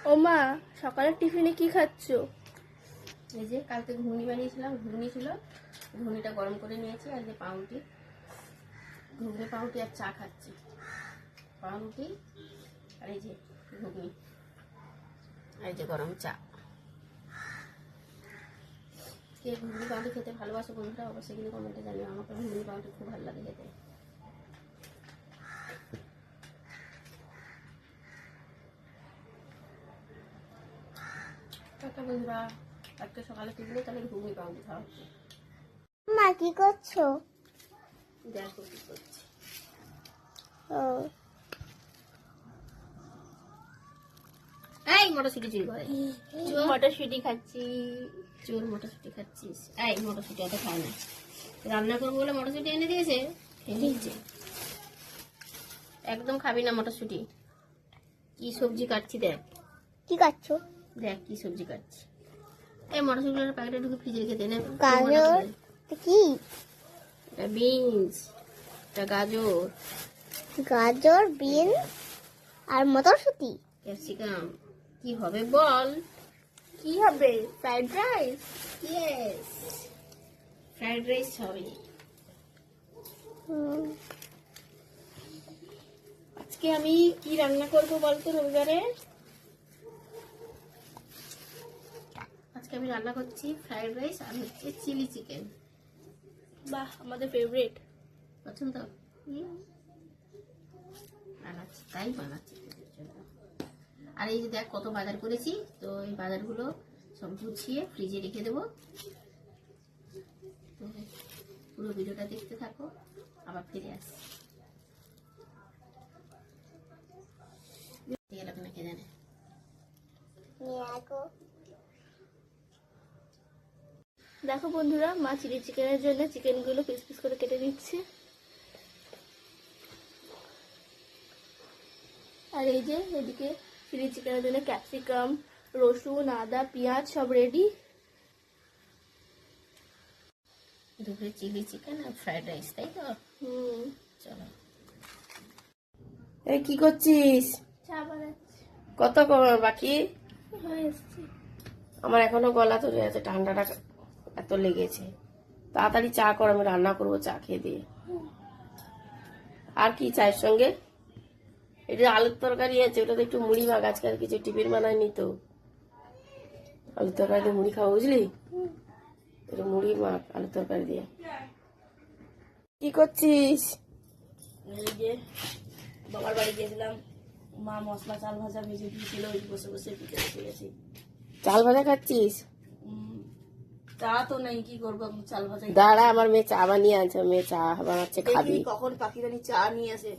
ও মা, সকালের টিফিনে কি খাচ্ছ? এই যে কালকে ঘুগনি বানিয়েছিলাম, ঘুগনি ছিল, ঘুগনিটা গরম করে নিয়েছি। আর যে পাউরুটি, ঘুগনি পাউরুটি আর চা খাচ্ছি। পাউরুটি আর এই যে ঘুগনি আর এই যে গরম চা। কে ঘুগনি পাউরুটি খেতে ভালোবাসো বন্ধুরা অবশ্যই কিন্তু কমেন্টে জানিও। আমাকে ঘুগনি পাউরুটি খুব ভালো লাগে খেতে। একটা বন্ধুরা আজকে সকালে টিফিনে তাহলে ঘুগনি পাউরুটি খাওয়া হচ্ছে। মা কি করছো? দেখো কি করছি। ও এই মটরশুঁটি চুরি করে, মটরশুঁটি খাচ্ছি। চোর মটরশুঁটি খাচ্ছিস? এই মটরশুঁটি অত খায় না, রান্না করবো বলে মটরশুঁটি এনে দিয়েছে, খেয়ে নিচ্ছে। একদম খাবি না মটরশুঁটি। কি সবজি কাটছি দেখ, কি খাচ্ছো? দেখ কি সবজি কাটছি। এই মটরশুঁটির প্যাকেটে ঢুকে ফ্রিজে রেখে দে না। গাজর কি? এটা বিনস, এটা গাজর, গাজর, বিন আর মটরশুঁটি। ক্যাপসিকাম। কি হবে বল? কি হবে? Fried rice. Yes, fried rice হবে। আজকে আমি কি রান্না করবো বলতো রবিবারে? আজকে আমি রান্না করছি ফ্রাইড রাইস আর হচ্ছে চিলি চিকেন। বাহ, আমাদের ফেভারিট। পছন্দ? বানাচ্ছি, তাই বানাচ্ছি তোদের জন্য। আর এই যে দেখ কত বাজার করেছি, তো এই বাজারগুলো সব গুছিয়ে ফ্রিজে রেখে দেবো। তো পুরো ভিডিওটা দেখতে থাকো, আবার ফিরে আসছি। কে জানে। দেখো বন্ধুরা, মা চিলি চিকেনের জন্য চিকেনগুলো পিস পিস করে কেটে দিচ্ছে। আর এই যে এদিকে চিলি চিকেনের জন্য ক্যাপসিকাম, রসুন, আদা, পেঁয়াজ সব রেডি। দুপুরে চিলি চিকেন আর ফ্রাইড রাইস, তাই তো? চলো। এই কি করছিস? চা বানাচ্ছি। কত বাকি হয়ে এসছে। আমার এখনো গলা ধরে আছে, ঠান্ডাটা এত লেগেছে। তাড়াতাড়ি চা কর, আমি রান্না করবো চা খেয়ে দিয়ে। আর কি চায়ের সঙ্গে? এটা আলুর তরকারি আছে, ওটাতে একটু মুড়ি মাখ। আজকাল কিছু টিফিন বানায়নি তো, আলুর তরকারি দিয়ে মুড়ি খাবো, বুঝলি? একটু মুড়ি মাখ আলুর তরকারি দিয়ে। কি করছিস? এই যে বাবার বাড়ি গেছিলাম, মা মশলা চাল ভাজা ভেজে দিয়েছিল, ওই বসে বসে পিঠে বসে গেছি। চাল ভাজা খাচ্ছিস? চা তো নেই, কি করবো এখন, চাল ভাজা। দাঁড়া, আমার মেয়ে চা বানিয়ে আনছে, মেয়ে চা বানাচ্ছে, খাবি? কখন পাখি জানি চা নিয়ে আসে।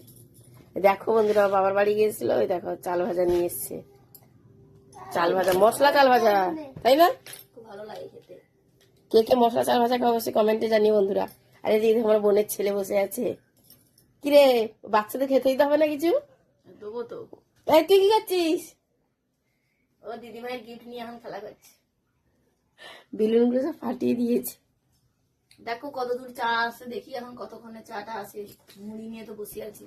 দেখো বন্ধুরা, বাবার বাড়ি গিয়েছিল, ওই দেখো চাল ভাজা নিয়ে এসছে। চাল ভাজা, মশলা চাল ভাজা, তাই না? খুব ভালো লাগে খেতে। কে কে মশলা চাল ভাজা খাও অবশ্যই কমেন্টে জানিও বন্ধুরা। আরে দিদি, আমার বোনের ছেলে বসে আছে। কিরে, বাচ্চাদের খেতে দিতে হবে না কিছু? দেবো তো। এই তুই কি খাচ্ছিস? ও দিদিভাইয়ের গিফট নিয়ে এখন খেলা করছে। বেলুন গুলো সব ফাটিয়ে দিয়েছে। দেখো কত দূর চা আসছে, দেখি এখন কতক্ষণে চাটা আসে। মুড়ি নিয়ে তো বসে আছি।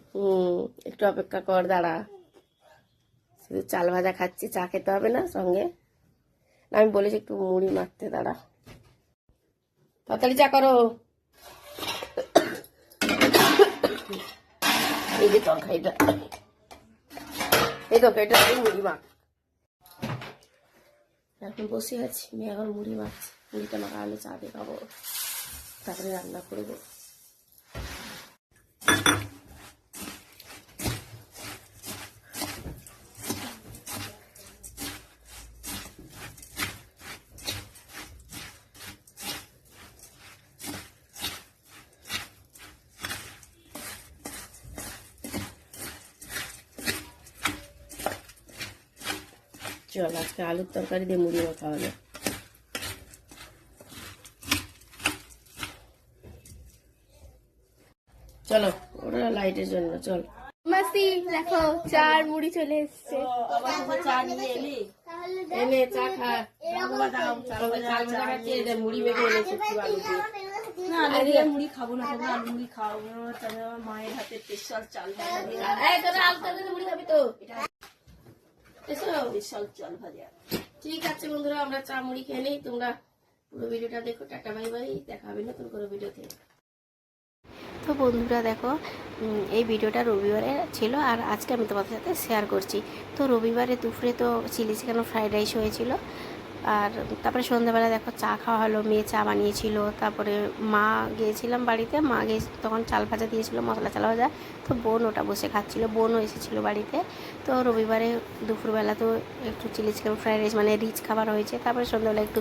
একটু অপেক্ষা কর, দাঁড়া। শুধু চাল ভাজা খাচ্ছি, চা খেতে হবে না সঙ্গে? না, আমি বলেছি একটু মুড়ি মাখতে, দাঁড়া। তাড়াতাড়ি চা করো। এই যে তরকারিটা, এই তরকারিটা মুড়ি মাখ। এখন বসে আছি, মেয়ে এখন মুড়ি মাখছি। মুড়িটা মাখা হলে চা দিয়ে খাবো, তারপরে রান্না করবো। চল, আজকে আলুর তরকারি দিয়ে মুড়ি মাখা হবে। চলো, ওটা লাইটের জন্য, চল। মাসি দেখো, চা আর মুড়ি চলে এসছে। চা নিয়ে এলি? এনে চা খা। চাল ভাজা খাচ্ছি, এটা মুড়ি মেখে এনেছি একটু আলু দিয়ে। না, আলু মুড়ি খাবো না, তোমরা আলু মুড়ি খাও। আমার মায়ের হাতে স্পেশাল চাল ভাজা দিয়ে। এই তোরা আলু তরকারি দিয়ে মুড়ি খাবি তো? এসো। স্পেশাল চাল ভাজা। ঠিক আছে বন্ধুরা, আমরা চা মুড়ি খেয়ে নেই, তোমরা পুরো ভিডিওটা দেখো। টাটা বাই বাই, দেখা হবে নতুন কোনো ভিডিওতে। তো বন্ধুরা দেখো, এই ভিডিওটা রবিবারে ছিল আর আজকে আমি তোমাদের সাথে শেয়ার করছি। তো রবিবারে দুপুরে তো চিলি চিকেন ফ্রাইড রাইস হয়েছিল, আর তারপরে সন্ধ্যাবেলা দেখো চা খাওয়া হলো, মেয়ে চা বানিয়েছিল। তারপরে মা গিয়েছিলাম বাড়িতে, মা গিয়ে তখন চাল ভাজা দিয়েছিল, মশলা চাল ভাজা। তো বোন ওটা বসে খাচ্ছিল, বোনও এসেছিলো বাড়িতে। তো রবিবারে দুপুরবেলা তো একটু চিলি চিকেন ফ্রাইড রাইস মানে রিচ খাবার হয়েছে। তারপরে সন্ধ্যাবেলা একটু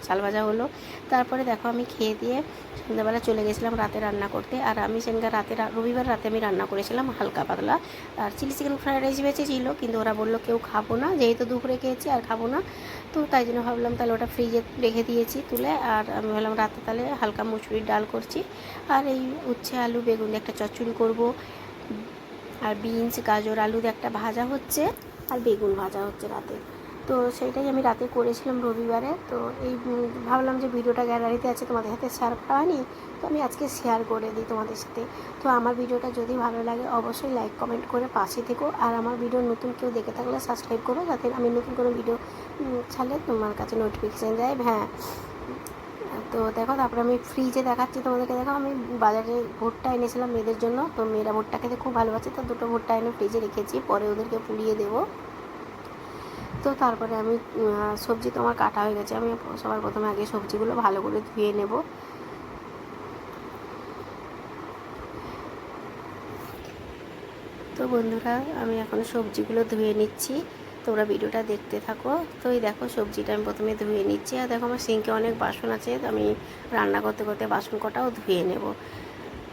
চাল ভাজা হলো। তারপরে দেখো আমি খেয়ে দিয়ে সন্ধ্যাবেলা চলে গেছিলাম রাতে রান্না করতে। আর আমি সেদিনকার রবিবার রাতে আমি রান্না করেছিলাম হালকা পাতলা, আর চিলি চিকেন ফ্রাইড রাইস বেঁচেছিল, কিন্তু ওরা বললো কেউ খাবো না, যেহেতু দুপুরে খেয়েছি আর খাবো না। তো তাই জন্য ভাবলাম তাহলে ওটা ফ্রিজে রেখে দিয়েছি তুলে। আর আমি ভাবলাম রাতে তাহলে হালকা মুসুরির ডাল করছি, আর এই উচ্ছে আলু বেগুন দিয়ে একটা চচ্চড়ি করব, আর বিনস গাজর আলু দিয়ে একটা ভাজা হচ্ছে, আর বেগুন ভাজা হচ্ছে রাতে। তো সেইটাই আমি রাতে করেছিলাম রবিবারে। তো এই ভাবলাম যে ভিডিওটা গ্যালারিতে আছে, তোমাদের সাথে শেয়ার করা হয়নি, তো আমি আজকে শেয়ার করে দিই তোমাদের সাথে। তো আমার ভিডিওটা যদি ভালো লাগে অবশ্যই লাইক কমেন্ট করে পাশে থেকো, আর আমার ভিডিও নতুন কেউ দেখে থাকলে সাবস্ক্রাইব করো, যাতে আমি নতুন কোনো ভিডিও ছাড়লে তোমার কাছে নোটিফিকেশান যায়। হ্যাঁ, তো দেখো তারপরে আমি ফ্রিজে দেখাচ্ছি তোমাদেরকে। দেখো আমি বাজারে ভুট্টা এনেছিলাম মেয়েদের জন্য, তো মেয়েরা ভুট্টা খেতে খুব ভালোবাসে, তো 2টো ভুট্টা এনে ফ্রিজে রেখেছি, পরে ওদেরকে পুড়িয়ে দেবো। তো তারপরে আমি সবজি তো আমার কাটা হয়ে গেছে, আমি সবার প্রথমে আগে সবজিগুলো ভালো করে ধুয়ে নেব। তো বন্ধুরা আমি এখন সবজিগুলো ধুয়ে নিচ্ছি, তোমরা ভিডিওটা দেখতে থাকো। তো এই দেখো সবজিটা আমি প্রথমে ধুয়ে নিচ্ছি, আর দেখো আমার সিঙ্কে অনেক বাসন আছে, তো আমি রান্না করতে করতে বাসন কটাও ধুয়ে নেব।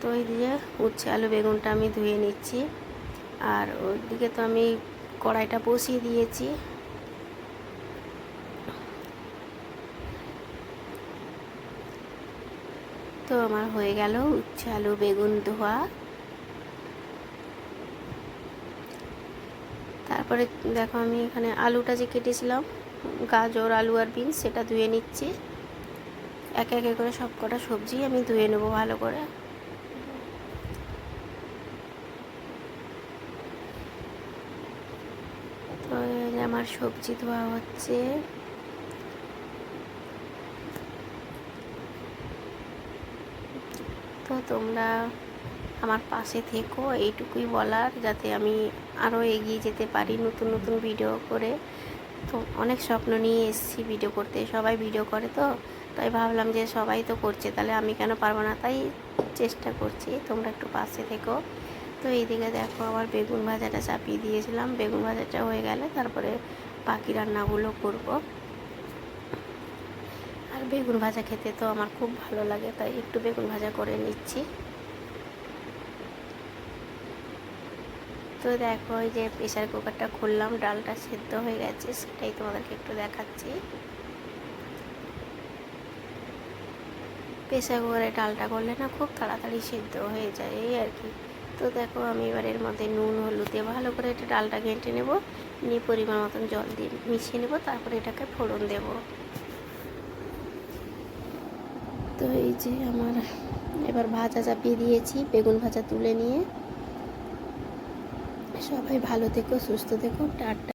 তো এই দিয়ে উচ্ছে আলু বেগুনটা আমি ধুয়ে নিচ্ছি, আর ওইদিকে তো আমি কড়াইটা বসিয়ে দিয়েছি। তো আমার হয়ে গেল উচ্ছে আলু বেগুন ধোয়া। তারপরে দেখো আমি এখানে আলুটা যে কেটেছিলাম, গাজর আলু আর বিনস, সেটা ধুয়ে নিচ্ছি। একে একে করে সব কটা সবজি আমি ধুয়ে নেবো ভালো করে। তো আমার সবজি ধোয়া হচ্ছে। তো তোমরা আমার পাশে থেকো, এইটুকুই বলার, যাতে আমি আরও এগিয়ে যেতে পারি নতুন নতুন ভিডিও করে। তো অনেক স্বপ্ন নিয়ে এসেছি ভিডিও করতে, সবাই ভিডিও করে, তো তাই ভাবলাম যে সবাই তো করছে, তাহলে আমি কেন পারবো না, তাই চেষ্টা করছি, তোমরা একটু পাশে থেকো। তো এইদিকে দেখো আমার বেগুন ভাজাটা চাপিয়ে দিয়েছিলাম, বেগুন ভাজাটা হয়ে গেলে তারপরে বাকি রান্নাগুলো করব। আর বেগুন ভাজা খেতে তো আমার খুব ভালো লাগে, তাই একটু বেগুন ভাজা করে নিচ্ছি। তো দেখো ওই যে প্রেসার কুকারটা খুললাম, ডালটা সেদ্ধ হয়ে গেছে, সেটাই তোমাদেরকে একটু দেখাচ্ছি। প্রেসার কুকারে ডালটা করলে না খুব তাড়াতাড়ি সেদ্ধ হয়ে যায়, এই আর কি। তো দেখো আমি এবার এর মধ্যে নুন হলুদ দিয়ে ভালো করে এটা ডালটা ঘেঁটে নেব, নিয়ে পরিমাণ মতন জল দিয়ে মিশিয়ে নেব, তারপরে এটাকে ফোড়ন দেব। তো এই যে আমার এবার ভাজা চাপিয়ে দিয়েছি, বেগুন ভাজা তুলে নিয়ে। সবাই ভালো থেকো, সুস্থ থেকো, টাটা।